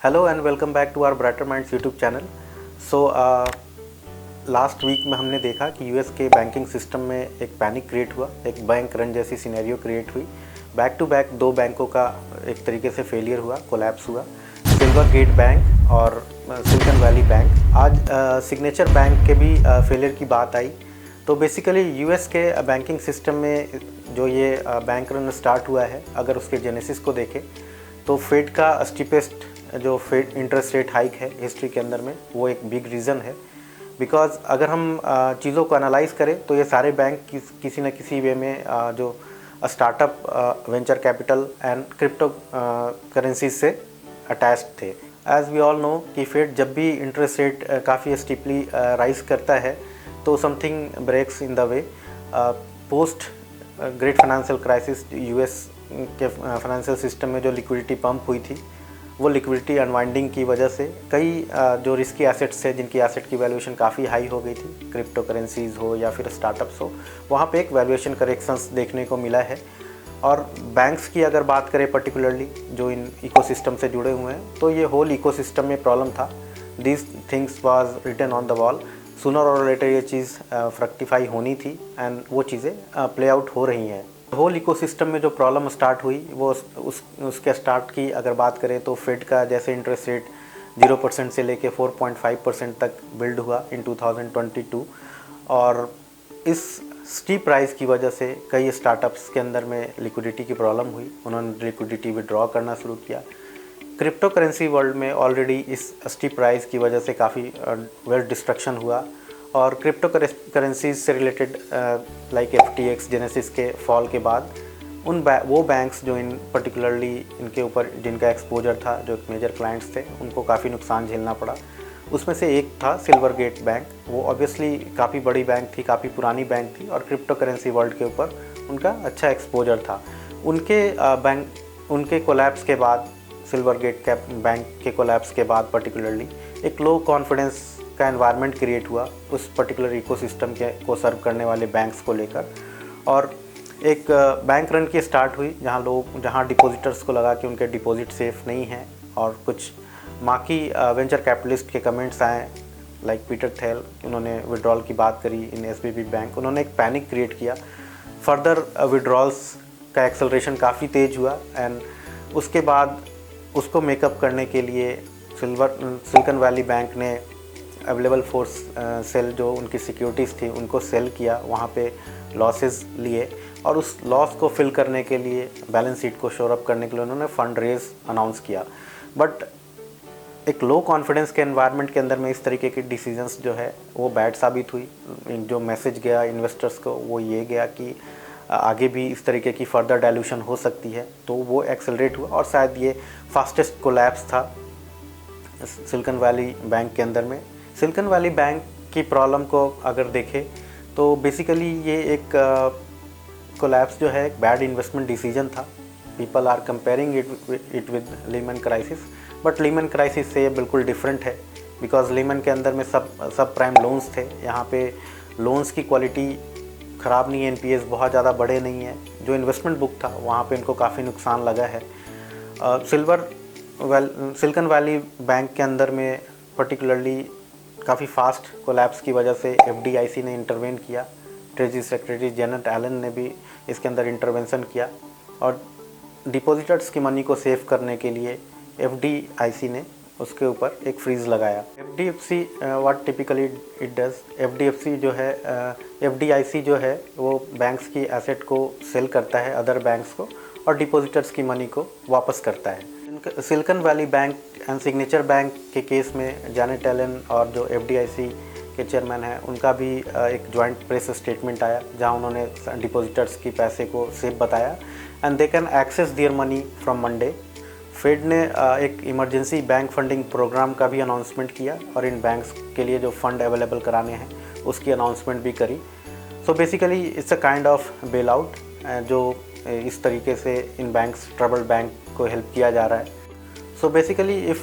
Hello and welcome back to our brighter minds YouTube channel. So last week में हमने देखा कि US के बैंकिंग सिस्टम में एक पैनिक क्रिएट हुआ, एक बैंक रन जैसी सिनेरियो क्रिएट हुई। बैक टू बैक दो बैंकों का एक तरीके से फेलियर हुआ, कोलैप्स हुआ, सिल्वर गेट बैंक और सिलिकॉन वैली बैंक। आज सिग्नेचर बैंक के भी फेलियर की बात आई। तो बेसिकली यूएस के बैंकिंग सिस्टम में जो ये बैंक रन स्टार्ट हुआ है, अगर उसके जेनेसिस को देखें तो फेड का स्टीपेस्ट जो फेड इंटरेस्ट रेट हाइक है हिस्ट्री के अंदर में, वो एक बिग रीज़न है। बिकॉज अगर हम चीज़ों को एनालाइज करें तो ये सारे बैंक किसी न किसी वे में जो startup, venture capital and crypto currencies से अटैच्ड थे। एज वी ऑल नो कि फेड जब भी इंटरेस्ट रेट काफ़ी स्टीपली राइज करता है तो something breaks in the way. Post great financial crisis US के फाइनेंशियल सिस्टम में जो लिक्विडिटी पंप हुई थी, वो लिक्विडिटी अनवाइंडिंग की वजह से कई जो रिस्की एसेट्स थे, जिनकी एसेट की वैल्यूएशन काफ़ी हाई हो गई थी, क्रिप्टो करेंसीज हो या फिर स्टार्टअप्स हो, वहाँ पे एक वैल्यूएशन करेक्शंस देखने को मिला है। और बैंक्स की अगर बात करें पर्टिकुलरली जो इन इकोसिस्टम से जुड़े हुए हैं, तो ये होल इकोसिस्टम में प्रॉब्लम था। This things was written on the wall. Sooner और लेटर ये चीज़ फ्रक्टिफाई होनी थी एंड वो चीज़ें प्ले आउट हो रही हैं। होल इकोसिस्टम में जो प्रॉब्लम स्टार्ट हुई वो उसके स्टार्ट की अगर बात करें तो फेड का जैसे इंटरेस्ट रेट 0% से लेके 4.5% तक बिल्ड हुआ इन 2022, और इस स्टीप प्राइस की वजह से कई स्टार्टअप्स के अंदर में लिक्विडिटी की प्रॉब्लम हुई, उन्होंने लिक्विडिटी विड्रॉ करना शुरू किया। क्रिप्टो करेंसी वर्ल्ड में ऑलरेडी इस स्टीप प्राइस की वजह से काफ़ी वेल्थ डिस्ट्रक्शन हुआ, और क्रिप्टो करेंसीज से रिलेटेड लाइक FTX जेनेसिस के फॉल के बाद वो बैंक्स जो इन पर्टिकुलरली इनके ऊपर जिनका एक्सपोजर था, जो मेजर क्लाइंट्स थे, उनको काफ़ी नुकसान झेलना पड़ा। उसमें से एक था सिल्वर गेट बैंक। वो ऑब्वियसली काफ़ी बड़ी बैंक थी, काफ़ी पुरानी बैंक थी, और क्रिप्टो करेंसी वर्ल्ड के ऊपर उनका अच्छा एक्सपोजर था। उनके कोलैप्स के बाद, सिल्वर गेट बैंक के कोलैप्स के बाद पर्टिकुलरली एक लो कॉन्फिडेंस का एनवायरनमेंट क्रिएट हुआ उस पर्टिकुलर इकोसिस्टम को सर्व करने वाले बैंक्स को लेकर, और एक बैंक रन की स्टार्ट हुई जहां डिपॉजिटर्स को लगा कि उनके डिपॉजिट सेफ़ नहीं हैं, और कुछ माकी वेंचर कैपिटलिस्ट के कमेंट्स आए लाइक पीटर थेल, उन्होंने विड्रॉल की बात करी इन SVB बैंक। उन्होंने एक पैनिक क्रिएट किया। फर्दर विड्रॉल्स का एक्सेलरेशन काफ़ी तेज़ हुआ, एंड उसके बाद उसको मेकअप करने के लिए सिलिकॉन वैली बैंक ने अवेलेबल फोर्स सेल जो उनकी सिक्योरिटीज़ थी उनको सेल किया, वहाँ पे लॉसेस लिए, और उस लॉस को फिल करने के लिए, बैलेंस शीट को शोर अप करने के लिए उन्होंने फंड रेज अनाउंस किया। बट एक लो कॉन्फिडेंस के एनवायरनमेंट के अंदर में इस तरीके की डिसीजंस जो है वो बैड साबित हुई। जो मैसेज गया इन्वेस्टर्स को वो ये गया कि आगे भी इस तरीके की फर्दर डाइल्यूशन हो सकती है, तो वो एक्सेलरेट हुआ, और शायद ये फास्टेस्ट कोलैप्स था सिलिकॉन वैली बैंक के अंदर में। सिलिकॉन वैली बैंक की प्रॉब्लम को अगर देखें तो बेसिकली ये एक कोलैप्स जो है एक बैड इन्वेस्टमेंट डिसीजन था। People are comparing it with Lehman crisis, but Lehman crisis से ये बिल्कुल डिफरेंट है। बिकॉज लीमन के अंदर में सब प्राइम लोन्स थे, यहाँ पे लोन्स की क्वालिटी ख़राब नहीं है, NPAs बहुत ज़्यादा बड़े नहीं है। जो इन्वेस्टमेंट बुक था वहाँ पे इनको काफ़ी नुकसान लगा है। सिलिकॉन वैली बैंक के अंदर में पर्टिकुलरली काफ़ी फास्ट कोलैप्स की वजह से FDIC ने इंटरवेन किया, ट्रेजरी सेक्रेटरी जेनेट एलन ने भी इसके अंदर इंटरवेंशन किया, और डिपॉजिटर्स की मनी को सेव करने के लिए FDIC ने उसके ऊपर एक फ्रीज़ लगाया। FDFC what typically it does, FDIC जो है वो बैंक्स की एसेट को सेल करता है अदर बैंक्स को, और डिपॉजिटर्स की मनी को वापस करता है। Silicon Valley bank and signature bank के केस में जेनेट एलन और जो FDIC के चेयरमैन हैं उनका भी एक जॉइंट प्रेस स्टेटमेंट आया, जहां उन्होंने डिपॉजिटर्स की पैसे को सेफ बताया and they can access their money from Monday. Fed ने एक इमरजेंसी बैंक फंडिंग प्रोग्राम का भी अनाउंसमेंट किया, और इन बैंक्स के लिए जो फंड अवेलेबल कराने हैं उसकी अनाउंसमेंट भी करी। So basically it's a kind of bail out, जो इस तरीके से इन बैंक्स, ट्रबल बैंक को हेल्प किया जा रहा है। सो बेसिकली इफ़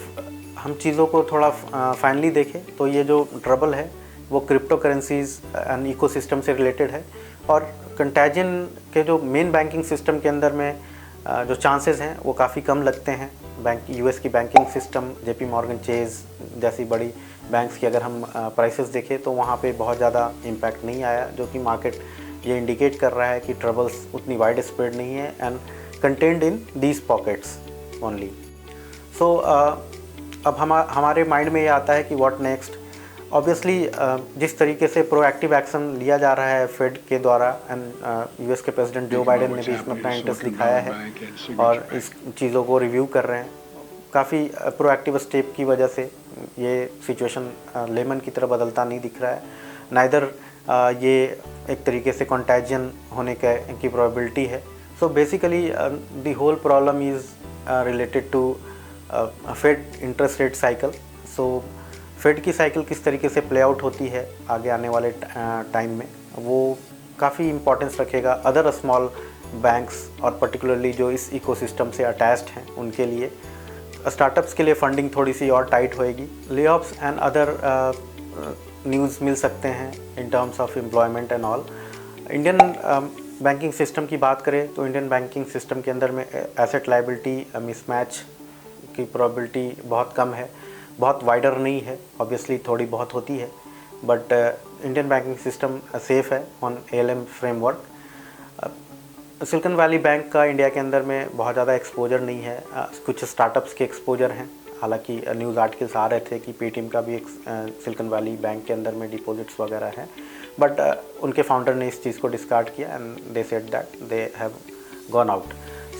हम चीज़ों को थोड़ा फाइनली देखें तो ये जो ट्रबल है वो क्रिप्टो करेंसीज एंड इकोसिस्टम से रिलेटेड है, और कंटैजियन के जो मेन बैंकिंग सिस्टम के अंदर में जो चांसेस हैं वो काफ़ी कम लगते हैं। बैंक यूएस की banking system JP Morgan chase जैसी बड़ी बैंक्स की अगर हम प्राइसेस देखें तो वहाँ पे बहुत ज़्यादा इम्पैक्ट नहीं आया, जो कि मार्केट ये इंडिकेट कर रहा है कि ट्रबल्स उतनी वाइड स्प्रेड नहीं है and contained in these pockets only. So अब हमारे माइंड में ये आता है कि व्हाट नेक्स्ट। ऑब्वियसली जिस तरीके से प्रोएक्टिव एक्शन लिया जा रहा है फेड के द्वारा एंड यूएस के प्रेसिडेंट जो बाइडेन ने भी इसमें अपना इंटरेस्ट दिखाया है और इस चीज़ों को रिव्यू कर रहे हैं, काफ़ी प्रोएक्टिव स्टेप की वजह से ये सिचुएशन लेमन की तरह बदलता नहीं दिख रहा है। नाइदर ये एक तरीके से कॉन्टैजियन होने की प्रोबेबिलिटी है। So basically the whole problem is related to Fed interest rate cycle. So Fed की साइकिल किस तरीके से प्ले आउट होती है आगे आने वाले टाइम में, वो काफ़ी इम्पोर्टेंस रखेगा अदर स्मॉल बैंक्स और पर्टिकुलरली जो इस इकोसिस्टम से अटैच्ड हैं उनके लिए। स्टार्टअप्स के लिए फंडिंग थोड़ी सी और टाइट होएगी। लेऑफ्स एंड अदर न्यूज़ मिल सकते हैं in terms of employment and all. Indian banking system की बात करें तो इंडियन बैंकिंग सिस्टम के अंदर में एसेट लायबिलिटी मिसमैच की प्रोबेबिलिटी बहुत कम है, बहुत वाइडर नहीं है, ऑब्वियसली थोड़ी बहुत होती है, but Indian banking system safe है on ALM framework. Silicon Valley bank का इंडिया के अंदर में बहुत ज़्यादा एक्सपोजर नहीं है, कुछ स्टार्टअप्स के एक्सपोजर हैं। हालांकि न्यूज़ आर्टिकल्स आ रहे थे कि पेटीएम का भी एक सिलिकॉन वैली बैंक के अंदर में डिपॉजिट्स वगैरह हैं, बट उनके फाउंडर ने इस चीज़ को डिस्कार्ड किया and they said that they have gone out.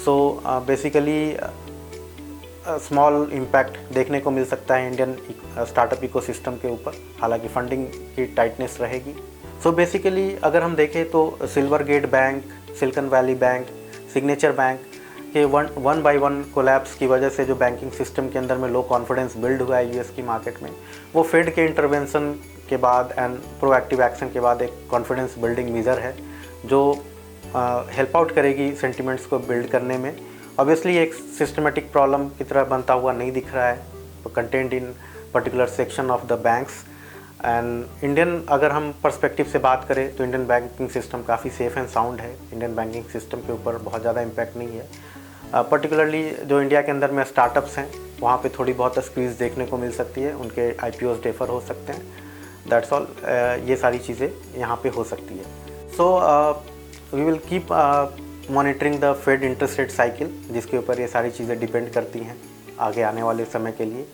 So basically small impact देखने को मिल सकता है इंडियन स्टार्टअप इकोसिस्टम के ऊपर, हालांकि फंडिंग की टाइटनेस रहेगी। सो बेसिकली अगर हम देखें तो silver gate bank, silicon Valley bank, signature bank के वन बाय वन कोलैप्स की वजह से जो बैंकिंग सिस्टम के अंदर में लो कॉन्फिडेंस बिल्ड हुआ है यूएस की मार्केट में, वो फेड के इंटरवेंशन के बाद एंड प्रोएक्टिव एक्शन के बाद एक कॉन्फिडेंस बिल्डिंग मेजर है जो हेल्प आउट करेगी सेंटिमेंट्स को बिल्ड करने में। ऑब्वियसली एक सिस्टमेटिक प्रॉब्लम की तरह बनता हुआ नहीं दिख रहा है, content in particular section of the banks and Indian अगर हम पर्सपेक्टिव से बात करें तो इंडियन बैंकिंग सिस्टम काफ़ी सेफ़ एंड साउंड है। इंडियन बैंकिंग सिस्टम के ऊपर बहुत ज़्यादा इम्पैक्ट नहीं है। पर्टिकुलरली जो इंडिया के अंदर में स्टार्टअप्स हैं वहाँ पे थोड़ी बहुत स्क्वीज़ देखने को मिल सकती है, उनके IPOs डेफर हो सकते हैं, दैट्स ऑल। ये सारी चीज़ें यहाँ पे हो सकती है। So we will keep monitoring the Fed interest rate cycle, जिसके ऊपर ये सारी चीज़ें डिपेंड करती हैं आगे आने वाले समय के लिए।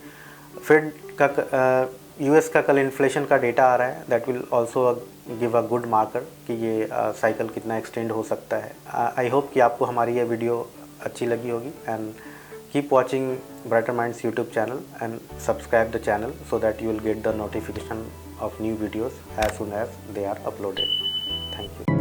फेड का यूएस का कल इन्फ्लेशन का डेटा आ रहा है, that will also give a good marker कि ये साइकिल कितना एक्सटेंड हो सकता है। आई होप कि आपको हमारी ये वीडियो अच्छी लगी होगी and keep watching brighter minds YouTube channel and subscribe the channel so that you will get the notification of new videos as soon as they are uploaded. Thank you.